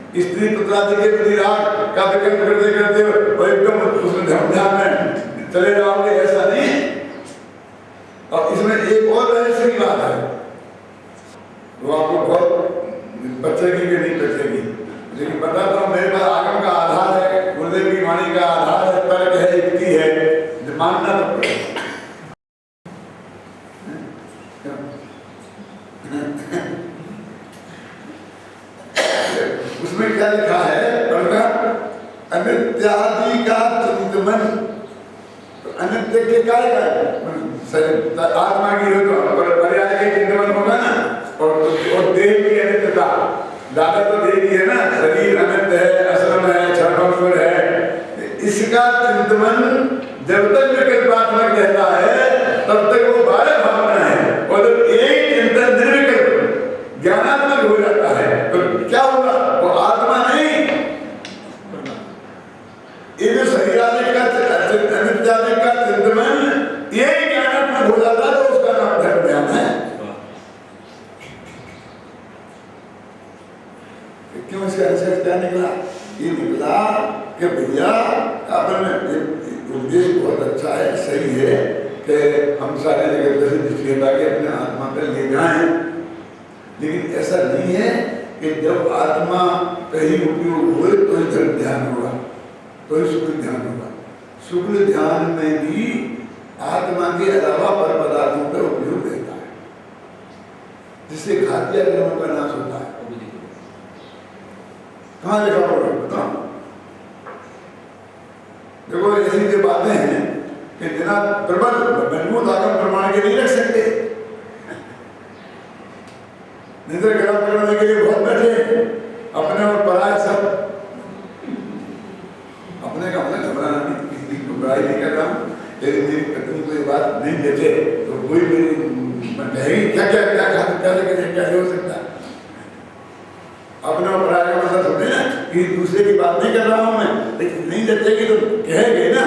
स्त्री पुत्रादि के प्रति राग का विकल्प करते करते वो एकदम उसमें ध्यान में चले जाओगे, ऐसा नहीं। और इसमें एक और रहस्य की बात है, वो आपको बहुत बचेगी कि नहीं बचेगी, लेकिन बताता हूँ। मेरे पास आगम का आधार है, गुरुदेव की वाणी का आधार है, तर्क है, युक्ति है, मानना तो पड़ेगा। उसमें क्या लिखा है, पढ़ना, अनित्यादि का चिंतन, अनित्य के काय का आत्मा की हो तो पर्याय के चिंतन होगा ना, और देह की अनित्यता, ज्यादा तो देह की है ना, शरीर अनित्य है, असलम है, क्षणभंगुर है, इसका चिंतन जब तक विकल्पात्मक रहता है तब तक वो बारह भावना है, और जब एक चिंतन निर्विकल्प ज्ञानात्मक हो जाता है तो क्या होगा, वो आत्मा नहीं, ये जो शरीरादि का अनित्यादि का चिंतन ये ज्ञानात्मक हो जाता है तो उसका नाम धर्म ज्ञान है। क्यों इसका रिसर्च क्या निकला, ये निकला कि भैया अपने उद्देश्य बहुत अच्छा है, सही है कि हम सारे जगह से दृष्टि हटा के अपने आत्मा पर ले जाएं, लेकिन ऐसा नहीं है कि जब आत्मा कहीं उपयोग हुए तो ही धर्म ध्यान होगा, तो ही शुक्ल ध्यान होगा। शुक्ल ध्यान में भी आत्मा के अलावा पर पदार्थों का उपयोग रहता है, जिससे घातिया ग्रहों का नाश होता है। कहाँ लिखा होगा बताओ? देखो ऐसी जो बातें हैं कि बिना प्रबल मजबूत आगम प्रमाण के नहीं रख सकते, निंदा खराब करने के लिए बहुत बैठे अपने और पराये सब, अपने का मतलब घबराना नहीं, किसी की बुराई नहीं कर रहा हूँ, लेकिन मेरी पत्नी को ये बात नहीं जचे तो कोई मेरी कहेगी क्या क्या क्या क्या हो सकता है, अपने और पराये का मतलब समझे ना कि दूसरे की बात नहीं कर रहा हूँ मैं, लेकिन नहीं जचेगी तो कहेंगे ना।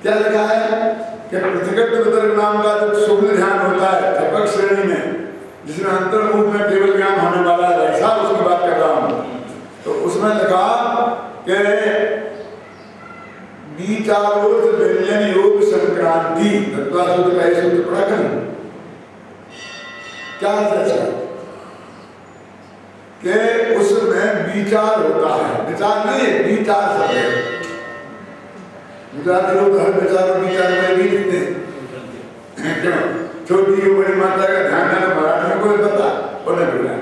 क्या लिखा है कि प्रतिगत वितर्क नाम का जो शुक्ल ध्यान होता है चपक श्रेणी में, जिसमें अंतर्मुख में केवल ज्ञान होने वाला है, ऐसा उसकी बात कर रहा हूँ, तो उसमें लिखा कि विचारोर्थ व्यंजन योग संक्रांति तत्वासूत्र का ये सूत्र पढ़ा करूं क्या है कि उसमें विचार होता है, विचार नहीं है, विचार सब है। गुजराती लोग हर विचार और विचार में भी लिखते हैं, क्यों छोटी की बड़ी मात्रा का ध्यान देना मराठी में कोई पता और न बोला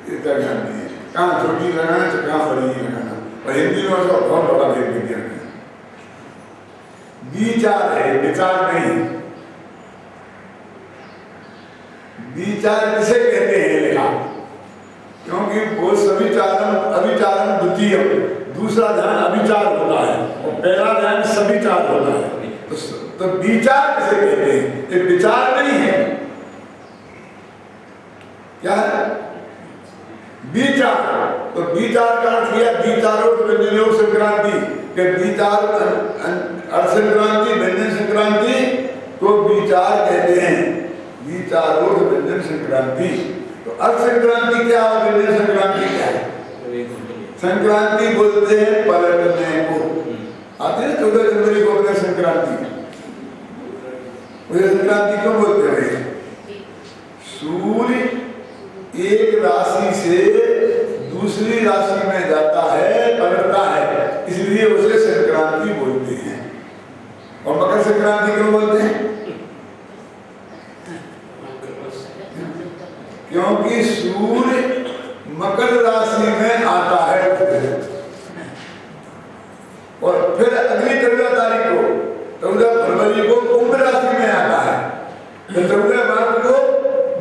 इसका ध्यान नहीं है, कहाँ छोटी लगाना तो कहाँ बड़ी लगाना, और हिंदी में उसका बहुत बड़ा भेद विज्ञान है। विचार है, विचार नहीं। विचार किसे कहते हैं लिखा, क्योंकि वो सविचारम अविचारम द्वितीय, दूसरा ध्यान अविचार होता है और पहला ध्यान सविचार होता है। तो विचार किसे कहते हैं, ये विचार नहीं है, क्या है विचार। तो विचार का अर्थ किया विचारों व्यंजन संक्रांति के विचार अर्थ संक्रांति व्यंजन संक्रांति को विचार कहते हैं, विचारों व्यंजन संक्रांति। तो अर्थ संक्रांति क्या है, व्यंजन संक्रांति क्या है? संक्रांति बोलते हैं पलटने को, आते हैं 14 जनवरी को अपने संक्रांति, मुझे संक्रांति क्यों बोलते हैं? सूर्य एक राशि से दूसरी राशि में जाता है, पलटता है, इसलिए उसे संक्रांति बोलते हैं। और मकर संक्रांति क्यों बोलते हैं? क्योंकि सूर्य मकर राशि में आता है और फिर अगली 14 तारीख को 14 फरवरी को कुंभ राशि में आता है, फिर 14 मार्च को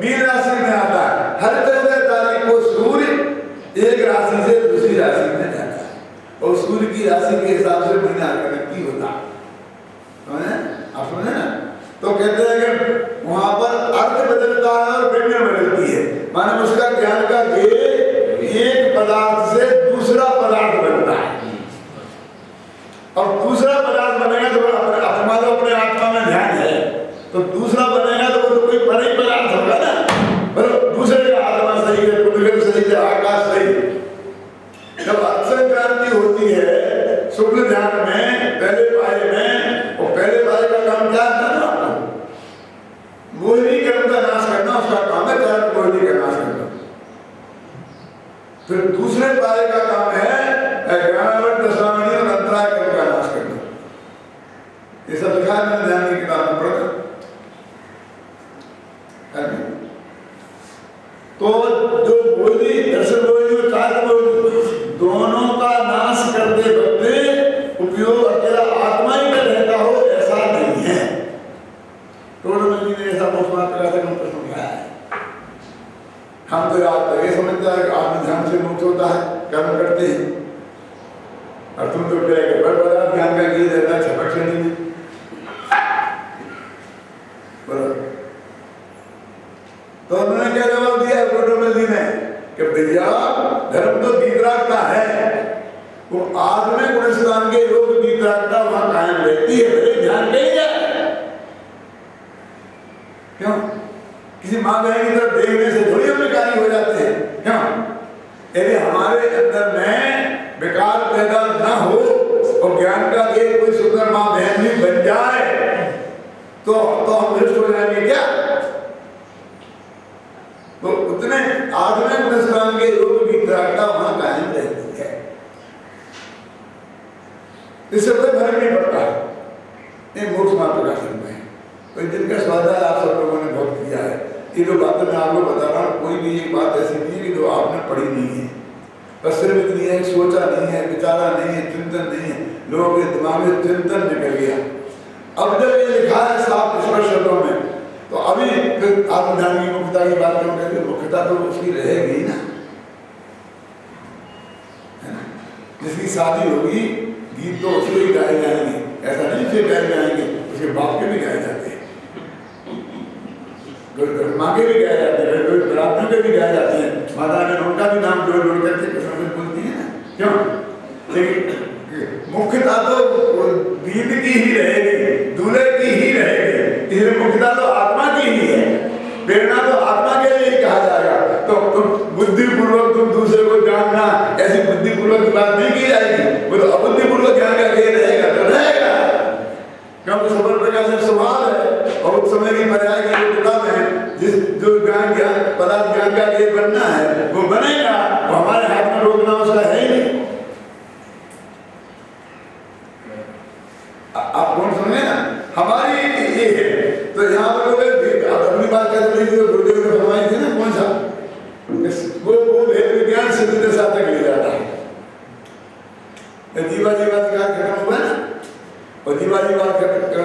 मीन राशि में आता है। हर 14 तारीख को सूर्य एक राशि से दूसरी राशि में जाता है और सूर्य की राशि के हिसाब से महीना नक्की होता है। आप समझे ना? तो कहते हैं कि वहां पर अर्थ बदलता है और व्यंजन बदलती है, माने उसका ज्ञान का एक पदार्थ से दूसरा पदार्थ बनता है और दूसरा पदार्थ बनेगा तो अपने आत्मा में ध्यान है, तो दूसरा बनेगा तो वो तो कोई बड़ा ही पदार्थ होगा ना। दूसरे का आत्मा सही है, पुद्गल सही है, आकाश सही, होती है शुक्ल ध्यान में, पहले पाए में, और पहले पाए का काम क्या था ना, मोहिनी कर्म का नाश करना उसका काम है, चार मोहिनी का नाश करना। फिर दूसरे पाए का काम है ज्ञानावट दशामणि और अंतराय कर्म का नाश करना। ये सब लिखा है मैंने ध्यान की किताब में पढ़ा। तो जो मोहिनी, दर्शन मोहिनी और चार मोहिनी, दोनों का नाश करते वक्त उपयोग अकेला आत्मा ही में रहता हो ऐसा नहीं है। टोडरमल जी ने ऐसा बहुत बात करा था, प्रश्न उठाया है। हम तो याद लगे समझता है कि आत्म ध्यान से मुक्त होता है, कर्म करते हैं, और तुम तो कह के बड़ा ध्यान का ये रहता है छपक से नहीं। तो उन्होंने क्या जवाब दिया टोडरमल जी ने कि भैया धर्म तो वितरागता है, वो आत्म गुण स्थान के योग वितरागता वहां कायम रहती है, भले ध्यान नहीं जाए। क्यों? किसी माँ बहन की तरफ देखने से थोड़ी हम विकारी हो जाते हैं। क्यों? यदि हमारे अंदर में विकार पैदा न हो और ज्ञान का एक कोई सुंदर माँ बहन भी बन जाए तो हम भ्रष्ट हो जाएंगे क्या? तो उतने आत्म गुण स्थान के योग वितरागता वहां कायम रहती है, इससे कोई फर्क नहीं पड़ता। ये मोक्ष मात्र का धर्म है। तो जिनका स्वाध्याय आप सब लोगों ने बहुत किया है, ये जो बातें मैं आपको बता रहा हूँ, कोई भी एक बात ऐसी नहीं है कि जो आपने पढ़ी नहीं है, बस सिर्फ इतनी है, सोचा नहीं है, विचारा नहीं है, चिंतन नहीं है, लोगों के दिमाग में चिंतन निकल गया। अब जब ये लिखा है साफ स्पष्ट शब्दों में, तो अभी फिर आत्मध्यान की मुख्यता की बात क्यों कहते हैं? मुख्यता तो उसकी रहेगी ना, है ना? जिसकी शादी होगी गीत तो उसके ही गाए जाएंगे, ऐसा नहीं फिर गाए जाएंगे, उसके बाप के भी गाए जाते हैं, माँ के भी गाए जाते हैं, बरातियों के भी गाए जाते हैं, माता ने उनका भी नाम जोड़ जोड़ करके कसम से बोलती है ना। क्यों? लेकिन मुख्यता तो गीत की ही रहेगी, दूल्हे की ही रहेगी, इसलिए मुख्यता तो आत्मा की ही है, प्रेरणा तो आत्मा के लिए ही कहा जाएगा। तो तुम बुद्धिपूर्वक तुम दूसरे को जानना, ऐसी बुद्धिपूर्वक की बात नहीं की जाएगी, वो तो अबुद्धिपूर्वक ज्ञान का ये रहेगा तो रहेगा। क्योंकि सबर प्रकाश एक स्वभाव है और उस समय की पर्याय की योग्यता में जिस जो ज्ञान पदार्थ ज्ञान का ये बनना है वो बनेगा, वो हमारे हाथ में रोकना उसका है ही नहीं। आप कौन समझे ना, हमारी ये है। तो यहाँ पर लोग अपनी बात कहते हैं, गुरुदेव ने फरमाई थी ना, कौन सा वो भेद विज्ञान सिद्ध दशा तक ले जाता है। जीवा जीवाधिकार खत्म हुआ ना, और जीवाधिकार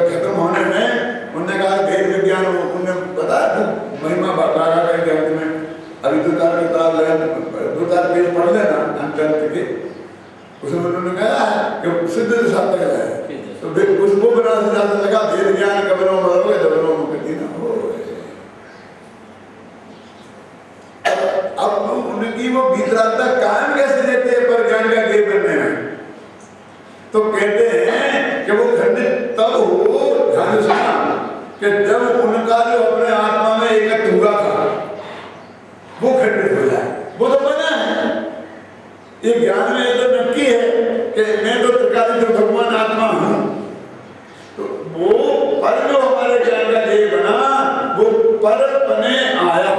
खत्म होने में उन्होंने कहा भेद विज्ञान, उन्होंने बताया महिमा बाबा के अंत में, अभी दो चार पेज पढ़ लेना अंत के, उसमें उन्होंने कहा कि सिद्ध दशा तक है। तो उसको बना से जाने लगा भेद ज्ञान कबरों मरोगे दबरों मुक्ति न हो। अब उनकी वो वितरागता कायम कैसे रहते हैं पर ज्ञान का गेय बनने में? तो कहते हैं कि वो खंडित तब हो, ध्यान से सुना, कि जब उनका जो अपने आत्मा में एकत्र हुआ था वो खंडित हो जाए। वो तो बना है, ये ज्ञान में तो नक्की है कि मैं तो त्रिकाली जो भगवान आत्मा हूं। तो वो पर जो हमारे ज्ञान का गेय बना वो पर बने आया,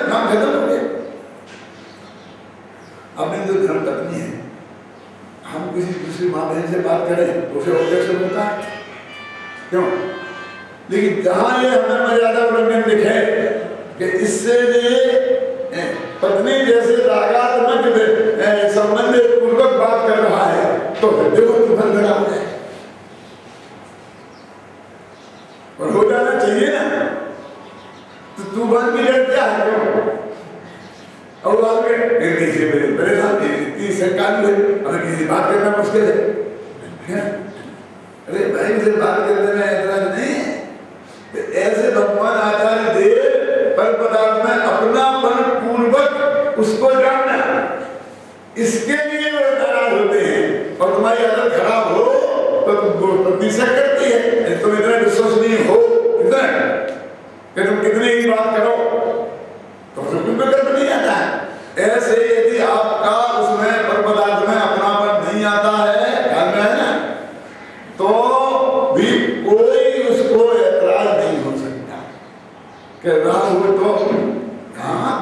काम खत्म हो गया। अपनी जो धर्म पत्नी है, हम किसी दूसरी माँ बहन से बात करें तो उसे ऑब्जेक्शन होता है। क्यों? लेकिन जहां ये हमें मर्यादा उल्लंघन दिखे कि इससे पत्नी जैसे रागात्मक संबंध पूर्वक बात कर रहा है तो देखो तूफान लगा है और हो जाना चाहिए ना। तो तूफान की जड़ क्या है? और आपके परेशान इतनी सरकार में हमें किसी बात करना मुश्किल है। अरे भाई से बात करने में ऐतराज नहीं है। ऐसे भगवान आचार्य देव पर पदार्थ में अपनापन पूर्वक उसको जानना, इसके लिए वो नाराज होते हैं। और तुम्हारी आदत खराब हो तो तुम प्रतिशत करती है, तुम इतने विश्वसनीय हो इतना कि तुम कितने ही बात करो तो तुम कर्म नहीं आता है। ऐसे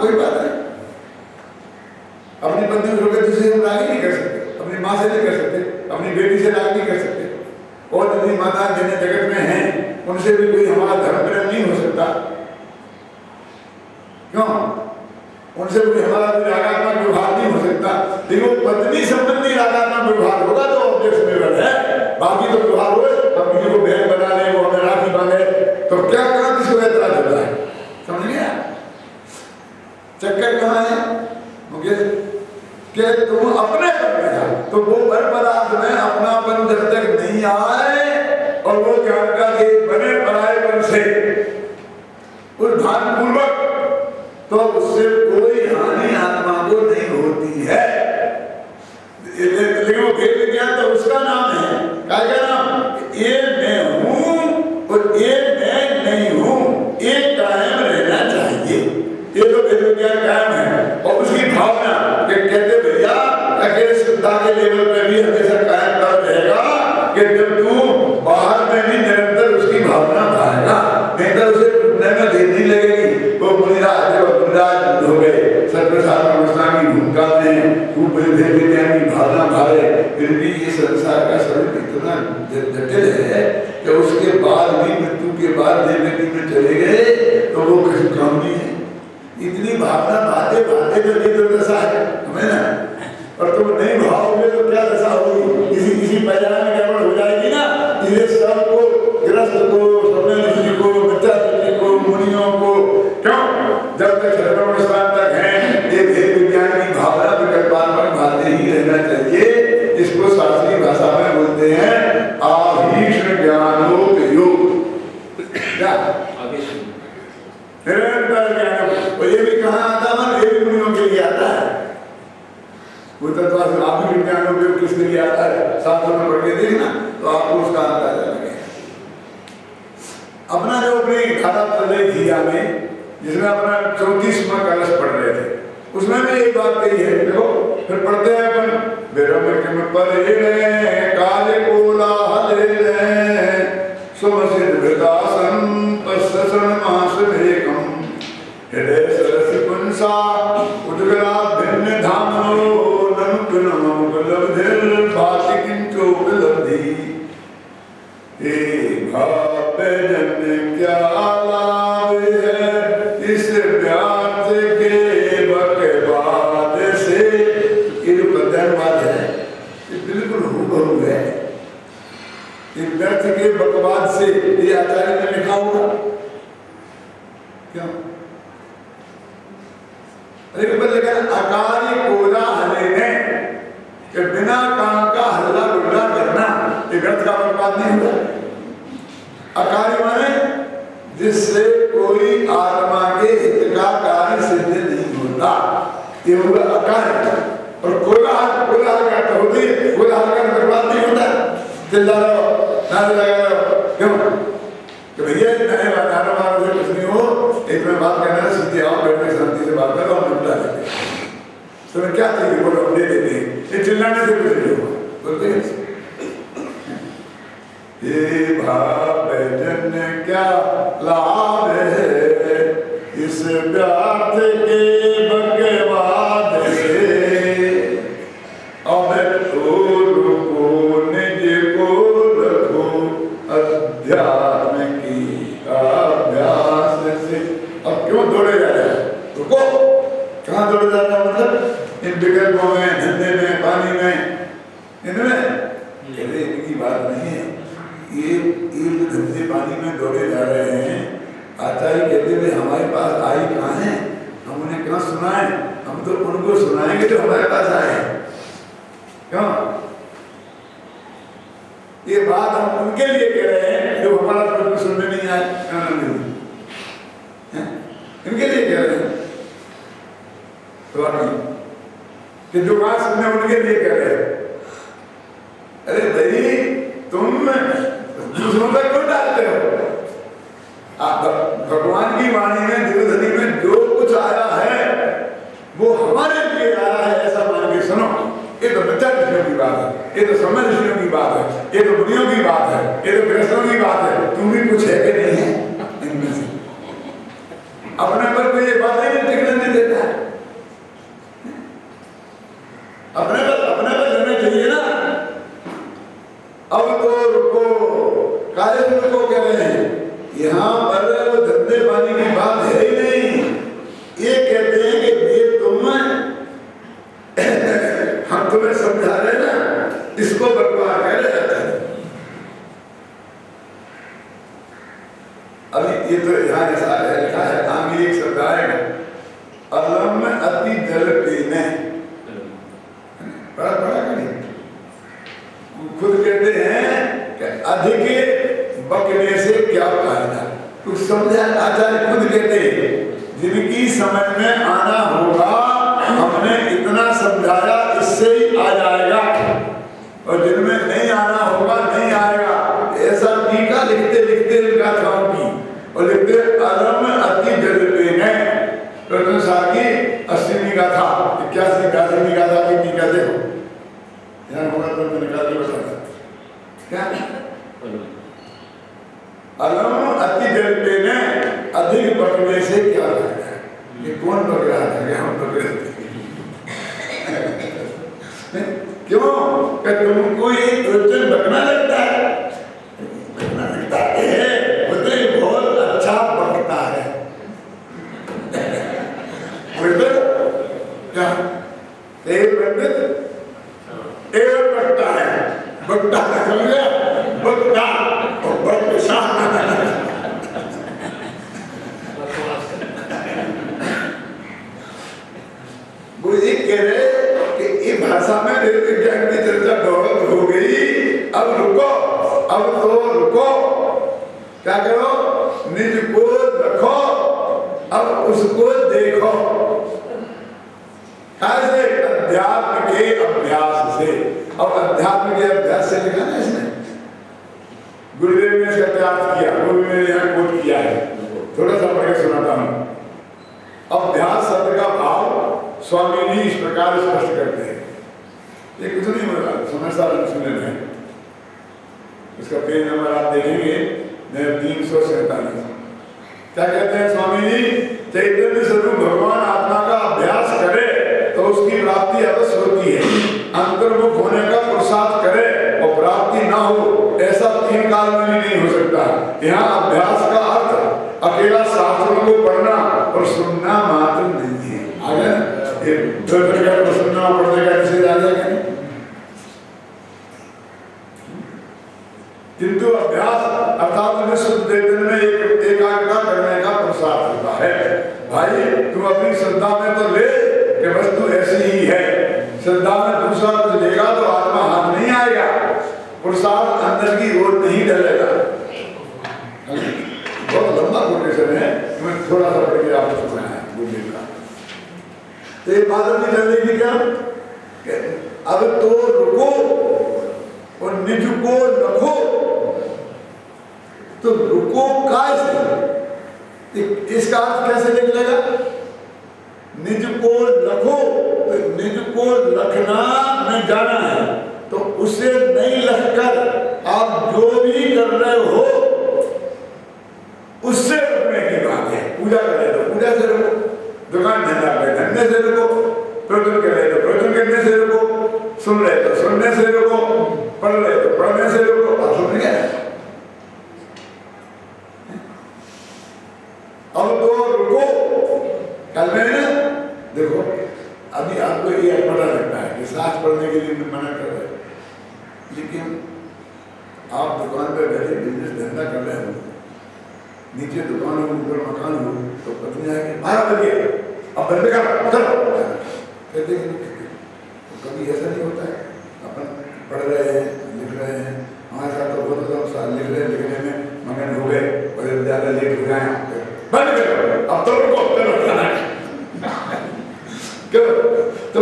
कोई बात नहीं। अपनी पत्नी छोड़कर दूसरे हम राग नहीं कर सकते, अपनी माँ से नहीं कर सकते, अपनी बेटी से राग नहीं कर सकते, और जितनी माता जितने जगत में हैं उनसे भी कोई हमारा धर्म प्रेम नहीं हो सकता। क्यों? उनसे कोई हमारा कोई रागात्मक व्यवहार नहीं हो सकता। लेकिन वो पत्नी संबंधी रागात्मक व्यवहार होगा तो ऑब्जेक्ट में है, बाकी तो व्यवहार हो, हम किसी को बहन बना ले, वो हमें राखी बांधे, तो क्या करा किसको ऐतराज होता है? समझ गया चक्कर कहाँ है मुकेश? कि तुम अपने पर में जाओ तो वो पर पदार्थ में अपनापन जब तक नहीं आए और वो क्या के बने परायेपन से उद्धान पूर्वक, तो उससे कोई हानि आत्मा को नहीं होती है। लेकिन वो भेद विज्ञान तो उसका नाम है, क्या नाम? ये मैं हूं और ये मैं नहीं हूं, ये कायम रहना चाहिए। ये तो भेद विज्ञान कायम है। और उसकी भावना कहते भैया अकेले शुद्धता के लेवल पे भी हमेशा कायम कर रहेगा कि जब तू बाहर में भी निरंतर उसकी भावना पाएगा, नहीं तो उसे टूटने में देर नहीं लगेगी। वो मुनिराज हो गए सर्वसाधारण अवस्था की भूमिका में खूब भेद विज्ञान की भावना भावे, फिर भी ये संसार का स्वरूप इतना जटिल है कि उसके बाद भी मृत्यु के बाद देवगति में चले गए तो वो किसी काम नहीं है। इतनी भावना भाते भाते तो नहीं तो दशा है हमें ना, और तुम नहीं भावोगे तो क्या दशा होगी? किसी पैजामा में गड़बड़ हो जाएगी ना। इसलिए सबको, गृहस्थ को, स्वप्न ऋषि को, बच्चा ऋषि को, मुनियों को, क्यों जब तक सर्वस्वान तक है ये भेद विज्ञान की भावना विकल्पान पर भाते ही रहना चाहिए। इसको शास्त्रीय भाषा में बोलते हैं आभीषण ज्ञानोपयोग। क्या निरंतर ज्ञान? और ये भी कहाँ आता है? ये भी मुनियों के लिए आता है। वो तत्व आभीषण ज्ञानोपयोग किसके लिए आता है? शास्त्रों में पढ़ के देखना तो आपको उसका अंदाजा लगेगा। अपना जो अपनी धारा चल रही थी में, जिसमें अपना 34वां कलश पढ़ रहे थे, उसमें भी एक बात कही है। देखो फिर पढ़ते हैं अपन विरम पर काले कोलाहल सुमसित वृदासन पश्चन मास भेकम हृदय सरस पुंसा उद्गला भिन्न धामनो ननुकुलम उपलब्धिर भाति किंचो उपलब्धि। हे भाव जन क्या लाभ है इस व्यास के बकवाद से। ये जो बदलवाद है ये बिल्कुल हूबहू है व्यर्थ के बकवाद से। ये आचार्य ने लिखा होगा क्या? अकार्य कोलाहल में कि बिना काम का हल्ला गुल्ला करना ये व्यर्थ का बकवाद नहीं हुआ। अकार्य माने जिससे कोई आत्मा के हित का कार्य सिद्ध नहीं होता, ये होगा अकार्य। और कोलाहल का अर्थ होती है, कोलाहल का बर्बाद नहीं होता, चिल्ला रहो, नारे लगा रहो, क्यों? तो भैया नारा मारो से कुछ नहीं हो, एक में बात करना है, सीधे आओ, बैठने शांति से बात करो और निपटा लेते हैं। तुम्हें क्या चाहिए बोलो, हम दे देते हैं। ये चिल्लाने से कुछ नहीं होगा, बोलते हैं ये भाव जन क्या लाभ है इस व्यार्थ के बकवाद से। अब तो रुको निज को रखो अध्यात्म की अभ्यास से। अब क्यों दौड़े जा रहे हैं? रुको। कहाँ दौड़े जा रहा है? मतलब इन विकल्पों में, धंधे में, पानी में, इनमें इनकी बात नहीं है। ये धंधे पानी में दौड़े जा रहे हैं। आचार्य कहते हुए हमारे पास आई कहाँ है? हम उन्हें कहाँ सुनाएं? हम तो उनको सुनाएंगे जो हमारे पास आए। क्यों? ये बात हम उनके लिए कह रहे हैं जो हमारा प्रश्न सुनने नहीं आए, इनके लिए कह रहे हैं तो कि जो बात सुनने उनके लिए कह रहे हैं। अरे भाई तुम दूसरों तक क्यों डालते हो? भगवान की वाणी में, दिव्यधनी में जो कुछ आया है वो हमारे लिए आया है ऐसा मान के सुनो। ये तो बच्चा ऋषियों की बात है, ये तो समय ऋषियों की बात है, ये तो मुनियों की बात है, ये तो कृष्णों की बात है। तुम भी कुछ है कि नहीं है इनमें से? अपने पर कोई ये बात नहीं टिकने नहीं देता इसको भगवान कह रहे जाता है। अभी ये तो यहाँ ऐसा है लिखा है, आगे एक शब्द आएगा, अलम अति जल पीने, बड़ा बड़ा कहीं खुद कहते हैं कि अधिक बकने से क्या फायदा, कुछ समझा। आचार्य खुद कहते हैं जिनकी समझ में आना होगा हमने इतना समझाया इससे ही आ जाएगा, और जिनमें नहीं आना होगा नहीं आएगा। ऐसा टीका लिखते लिखते गाथाओं की और लिखते अलम अति जल पीने प्रथम सागी 80वीं गाथा 81वीं गाथा की टीका देखो, ध्यान होगा तो मैंने कहा बताया क्या अलम अति जल पीने अधिक बकने से क्या फायदा है। ये कौन बक रहा था कि हम बक रहे थे क्यों कि तुमको ये प्रवचन बकना लगता है, बकना लगता है बोलते बहुत अच्छा बकता है बोलते क्या एक पंडित एक बकता है, बकता समझे बकता और बकता वो ये कह रहे कि ये भाषा में वेद विज्ञान की चर्चा बहुत हो गई, अब रुको, अब तो रुको, क्या करो, निज को रखो, अब उसको देखो। कैसे? अध्यात्म के अभ्यास से। अब अध्यात्म के अभ्यास से लिखा ना इसने, गुरुदेव ने इसका त्याग किया, वो भी मैंने यहाँ कोट किया है, थोड़ा सा पढ़ के सुनाता हूँ। अभ्यास शब्द का भाव स्वामी जी इस प्रकार स्पष्ट करते हैं, ये कुछ नहीं बोला, समझदार सुने में इसका पेज नंबर आप देखेंगे 347। क्या कहते हैं स्वामी जी? चैतन्य स्वरूप भगवान आत्मा का अभ्यास करे तो उसकी प्राप्ति अवश्य होती है, अंतर्मुख होने का पुरुषार्थ करे और प्राप्ति ना हो ऐसा 3 काल में भी नहीं हो सकता। यहाँ अभ्यास का अर्थ अकेला शास्त्रों को पढ़ना और सुनना मात्र नहीं है। आगे सुनना पढ़ने का मैसेज आ जाएगा, किंतु अभ्यास अर्थात शुद्ध चैतन्य में एकाग्रता करने का पुरुषार्थ होता है। भाई तुम अपनी श्रद्धा में तो ले कि वस्तु ऐसी ही है, श्रद्धा में दूसरा कुछ लेगा तो आत्मा हाथ नहीं आएगा, पुरुषार्थ अंदर की ओर नहीं डलेगा। बहुत लंबा कोटेशन है, मैं थोड़ा सा पढ़ के आपको सुनाया गुरुदेव का। तो ये बात नहीं चलने की क्या, अब तो रुको और निज को रखो। तो रुको कैसे, इसका अर्थ कैसे निकलेगा? निज को रखो, तो निज को रखना में जाना है, तो उसे नहीं रखकर आप जो भी कर रहे हो उससे रुकने की बात है। पूजा करे तो पूजा से रुको, दुकान धंधा करे धंधे से रुको, प्रवचन करे तो प्रवचन करने से रुको, सुन रहे तो सुनने से रुको, पढ़ रहे तो पढ़ने से रुको। आप सुन गए? अब तो रुको। कल में देखो अभी आपको ये पता लगता है कि सांस पढ़ने के लिए मना कर रहे हैं, लेकिन आप दुकान पर बैठे बिजनेस धंधा कर रहे हो, नीचे दुकान हो ऊपर मकान हो, तो पत्नी आएगी 12 बजे अब बंद कर चलो कहते हैं। तो कभी ऐसा नहीं होता है, अपन पढ़ रहे हैं लिख रहे हैं, हमारे साथ तो बहुत साल लिख रहे लिखने में मगन हो गए और ज्यादा लेट हो गए, बंद करो अब तो रुको, चलो खाना तो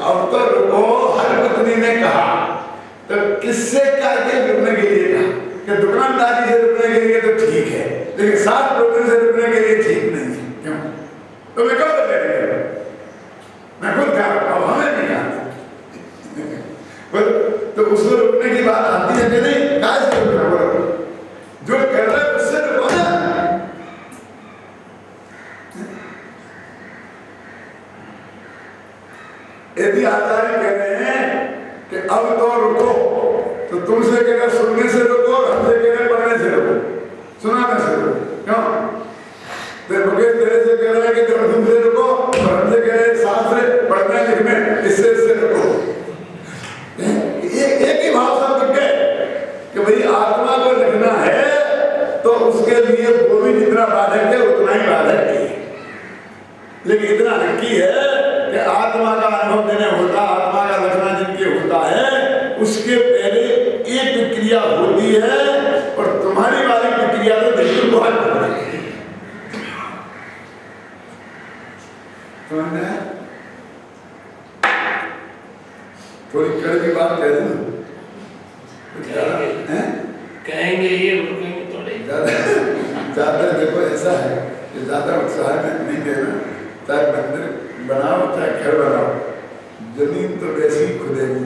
अब तो रुको हर पत्नी ने कहा, तो किससे करके रुकने के लिए कहा कि दुकानदारी से रुकने के लिए तो ठीक है, लेकिन 7 लोगों से रुकने के लिए ठीक नहीं है। क्यों? तो मैं कब बदलेंगे? मैं खुद कहा अब हमें नहीं कहा तो उसको रुकने की बात आती है कि नहीं? काज से रुकना बोलो, जो कर रहे उससे रुको ना। यदि आचार्य कह रहे हैं कि अब तो रुको, तो तुमसे कह रहे सुनने से रुको, हमसे कह रहे पढ़ने से रुको, सुनाने से रुको। क्यों? मुकेश तेरे से कह रहे हैं कि तुमसे रुको और हमसे कह रहे शास्त्र पढ़ने लिखने इससे रुको। एक ही भी जितना बाधक है उतना ही बाधक है, लेकिन इतना नक्की है कि आत्मा का अनुभव जिन्हें होता, आत्मा का लक्षण जिनके होता है, उसके पहले एक विक्रिया होती है और तुम्हारी वाली विक्रिया तो बिल्कुल बहुत होती है। थोड़ी कड़वी बात कह दूं, कहेंगे ये रुकेंगे थोड़े ज्यादा देखो ऐसा है कि ज्यादा उत्साह में नहीं देना, चाहे मंदिर बनाओ चाहे घर बनाओ, जमीन तो वैसी ही खुदेगी।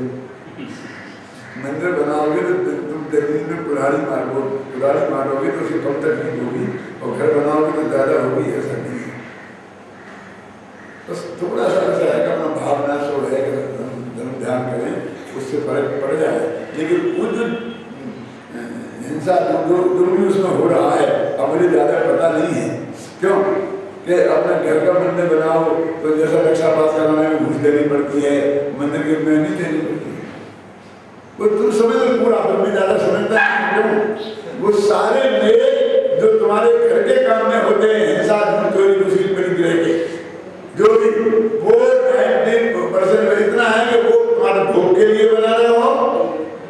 मंदिर बनाओगे तो तुम जमीन में कुल्हाड़ी मारोगे तो उसे कम तकलीफ होगी, और घर बनाओगे तो ज्यादा होगी, ऐसा नहीं है। बस थोड़ा सा ऐसा है कि अपना भावना सो है कि ध्यान करें, उससे फर्क पड़ जाए। लेकिन वो जो हिंसा जो भी उसमें हो रहा है, अब मुझे ज्यादा पता नहीं है क्यों कि अपने घर का मंदिर बनाओ तो जैसा रक्षा पास कराने में घूस देनी पड़ती है, मंदिर की में नहीं देनी पड़ती है। वो तुम समझ लो पूरा, तुम ज्यादा समझता है क्यों? वो सारे मेल जो तुम्हारे घर के काम में होते हैं, हिंसा चोरी दूसरी परिग्रह के, जो भी वो 90% इतना है कि वो तुम्हारे भोग के लिए बना रहे हो,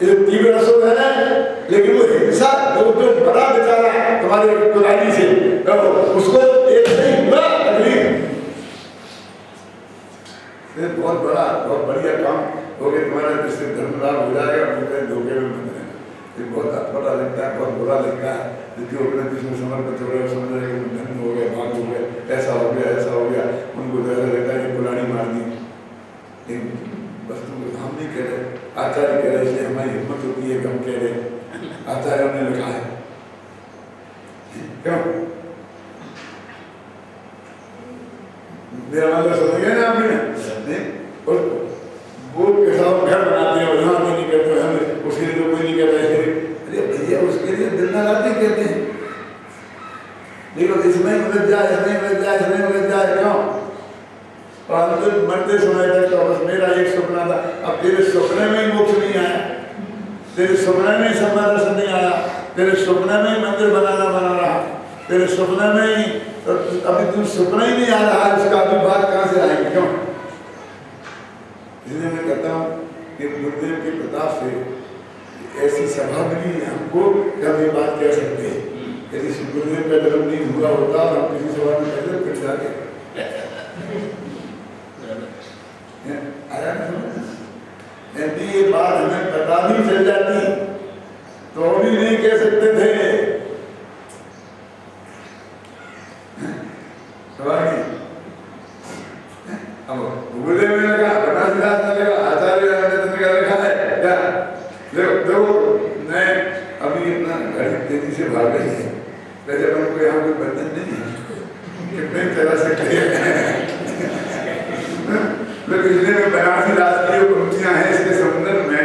ये तीव्र असुर है, लेकिन वो हिंसा जो बड़ा बेचारा तुम्हारे कुलाली से तो उसको एक नहीं हुआ तकलीफ, बहुत बड़ा बहुत बढ़िया काम हो गया तुम्हारा, जिससे धर्म लाभ हो जाएगा। धोखे में बंद रहना ये बहुत बड़ा लगता है, बहुत बुरा लगता है। जो अपने जिसमें समर्पित हो रहे समझ रहे धर्म हो गया, भाग हो गया, ऐसा हो गया ऐसा हो गया, उनको तो ऐसा लगता है कि कुलाड़ी मार दी। लेकिन बस तुम हम नहीं कह रहे, आचार्य कह रहे, इसलिए हमारी हिम्मत होती है, हम कह रहे, आचार्यों ने लिखा है क्यों? मेरा मतलब समझ गया ना आपने? नहीं, और वो कैसा घर बनाते हैं और यहाँ नहीं कहते, हम उसके लिए तो कोई नहीं कहता है। अरे भैया उसके लिए दिन ना रात ही कहते हैं, लेकिन इसमें उलझ जाए, इसमें उलझ जाए, इसमें उलझ जाए, क्यों? और हम मरते समय तक तो बस मेरा एक सपना था, अब तेरे सपने में ही मोक्ष नहीं आया, तेरे सपने में ही समाधि दर्शन नहीं आया, तेरे सपने में ही मंदिर बना रहा, तेरे सपने में ही तो अभी तुम सपना ही नहीं आ रहा है, उसका अभी बात कहाँ से आएगी? क्यों? इसलिए मैं कहता हूँ कि गुरुदेव के प्रताप से ऐसी सभा मिली हमको कि हम ये बात कह सकते हैं। यदि गुरुदेव का जन्म नहीं हुआ होता और हम किसी सभा में पहले फिर जाके आया ना, यदि ये बात हमें पता भी चल जाती तो भी नहीं कह सकते थे। गुरुदेव ने लगा, बनारस ने लगा, आचार्य ने लिखा है क्या? देखो मैं अभी इतना घड़ी तेजी से भाग रही है, वैसे अपन को यहाँ कोई बंधन नहीं है, कितने चला सकते हैं। लेकिन इसलिए मैं बनारसी राष्ट्रीय पंक्तियां हैं इसके संदर्भ में,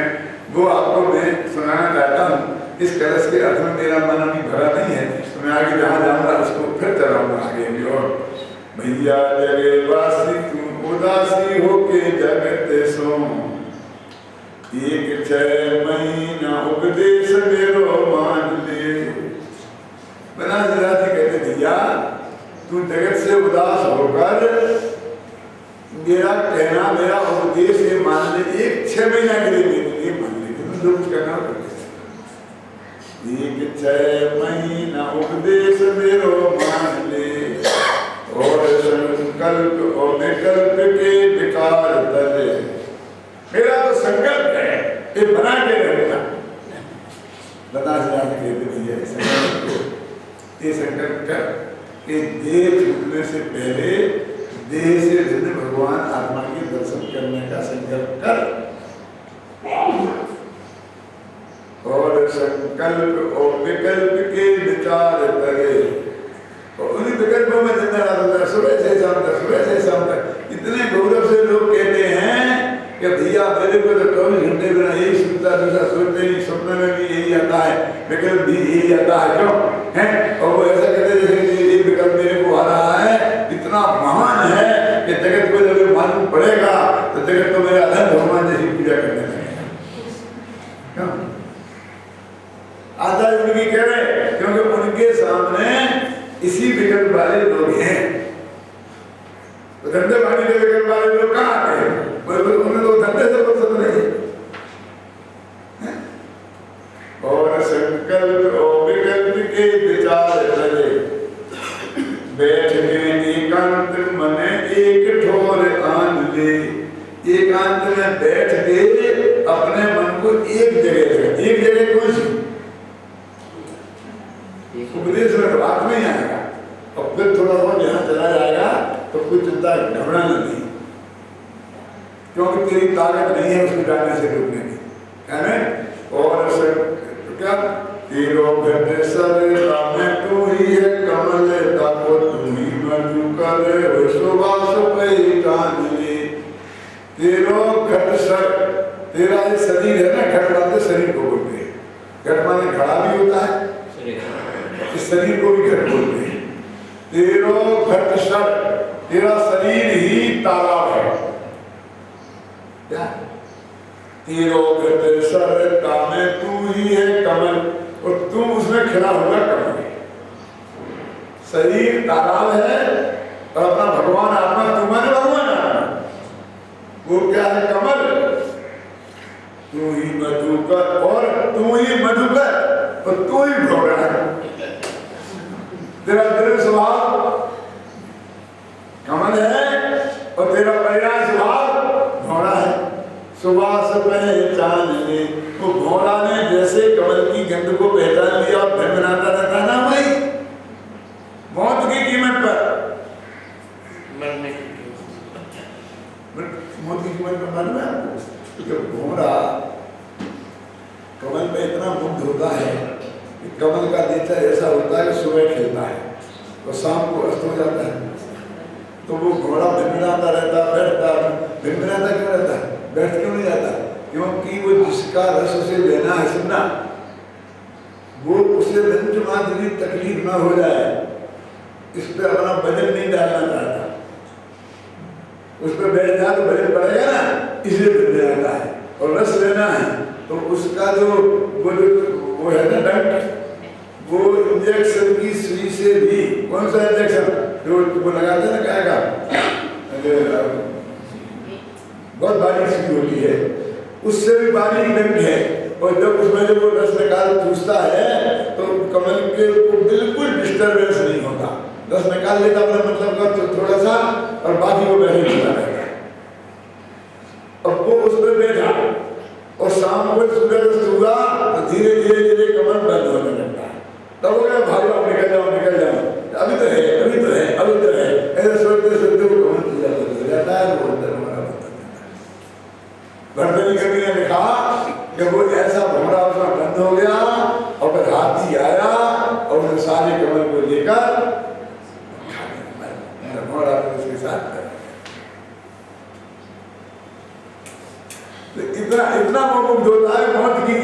वो आपको मैं सुनाना चाहता हूँ। इस कलश के अर्थ में मेरा मन अभी भरा नहीं है, तो मैं आगे जहाँ जाऊँगा उसको फिर चलाऊंगा आगे भी। और भैया जगे वासी तुम उदासी होके जगत सो, एक 6 महीना उपदेश मेरो मान ले। बनारसी राष्ट्रीय कहते भैया तू जगत से उदास होकर मेरा कहना, मेरा उपदेश ये मान ले, एक 6 महीना के लिए मेरे लिए मान ले, जो कुछ करना हो। एक 6 महीना उपदेश मेरो मान ले, और संकल्प और विकल्प के विकार तले। मेरा तो संकल्प है ये बना के रहूंगा। बनारस के भैया ये संकल्प कर कि देह छूटने से पहले देह से भिन्न भगवान आत्मा के दर्शन करने का संकल्प कर, और संकल्प और विकल्प के विचार करे, और उन्हीं विकल्पों में जिंदा रहता है सुबह से शाम तक, सुबह से शाम तक। इतने गौरव से लोग कहते हैं कि भैया मेरे को तो 24 घंटे बिना यही सुनता, दूसरा सोचते नहीं, सपने में भी यही आता है, विकल्प भी यही आता है, क्यों है? और वो ऐसा कहते जैसे ये विकल्प मेरे को आ रहा है, इतना महान है कि जगत को जब मालूम पड़ेगा तो जगत को मेरा अधन भगवान जैसी पूजा करने लगेगा। आचार्य उनकी कह रहे, क्योंकि उनके सामने इसी विकल्प वाले लोग हैं। तो धंधे पानी के विकल्प वाले लोग कहाँ आते हैं? उन्हें तो धंधे से फुर्सत नहीं। और संकल्प और विकल्प के विचार चले, बैठ के एकांत मन एक ठोर आन ले। एकांत में बैठ के अपने मन को एक जगह रखे। एक जगह कुछ उपदेश में बात नहीं आएगा, और फिर थोड़ा बहुत यहाँ चला जाएगा तो कोई चिंता घबरा नहीं, क्योंकि तेरी ताकत नहीं है उसको जाने से रोकने की, है ना। और क्या तेरो घट सर में तू ही है कमल ताको तू ही मधुकर सुबास पहचान ले। तेरो घट सर, तेरा ये शरीर है ना, घट माने शरीर को बोलते हैं। घट माने घड़ा भी होता है, इस शरीर को भी घट बोलते हैं। तेरो घट सर, तेरा शरीर ही तालाब है। क्या तेरो घट सर में तू ही है कमल, और तू उसमें खिला हुआ कमल। शरीर तालाब है और अपना भगवान आत्मा तू माने भगवान आत्मा, वो क्या है? कमल। तू ही मधुकर, और तू ही मधुकर और तू ही भोरा है। तेरा दिल स्वभाव कमल है और तेरा पर्याय स्वभाव भोरा है। सुबास पहचान ले, वो भोरा ने जैसे कमल की गंध को पहचान लिया और भिनभिनाता रहता है ना भाई, मौत की कीमत पर, मरने की कीमत, मौत की कीमत पर मालूम है आपको? जब भोरा कमल पे इतना मुग्ध होता है कि कमल का नेचर ऐसा होता है कि सुबह खिलता है और शाम को अस्त हो जाता है, तो वो घोड़ा भिनभिनाता रहता, बैठता, भिनभिनाता क्यों रहता है? बैठ क्यों नहीं जाता? क्योंकि वो जिसका रस उसे लेना है सुनना, वो उसे रंज मात्र तकलीफ ना हो जाए, इस पे अपना वजन नहीं डालना चाहता। उस पर बैठ जाए तो वजन बढ़ेगा ना, इसलिए बैठ जाता है। और रस लेना है तो उसका जो वो है ना डंक, वो इंजेक्शन की सुई से भी, कौन सा इंजेक्शन जो वो लगाते हैं ना, कहेगा बहुत बारीक सी होती है, उससे भी बारीक डंक है। और जब उसमें जब वो रस निकाल चूसता है तो कमल के को बिल्कुल डिस्टर्बेंस नहीं होता। रस निकाल लेता अपने मतलब का तो थोड़ा सा, और बाकी वो बैठे चला रहता है। अब वो उसमें बैठा और शाम को सूरज हुआ तो धीरे धीरे धीरे कमल बंद होने लगता है। तब वो क्या भाई आप निकल जाओ, निकल जाओ, अभी तो है, अभी तो है, अभी तो है, ऐसे सोचते सोचते वो कमल पूजा हो जाता है। वो अंदर हमारा वर्तनी कवि ने लिखा कि वो ऐसा भोरा उसका बंद हो गया और फिर हाथी आया और उसने सारे कमल को लेकर भोरा उसके साथ तो इतना इतना वो मुग्ध होता है मौत की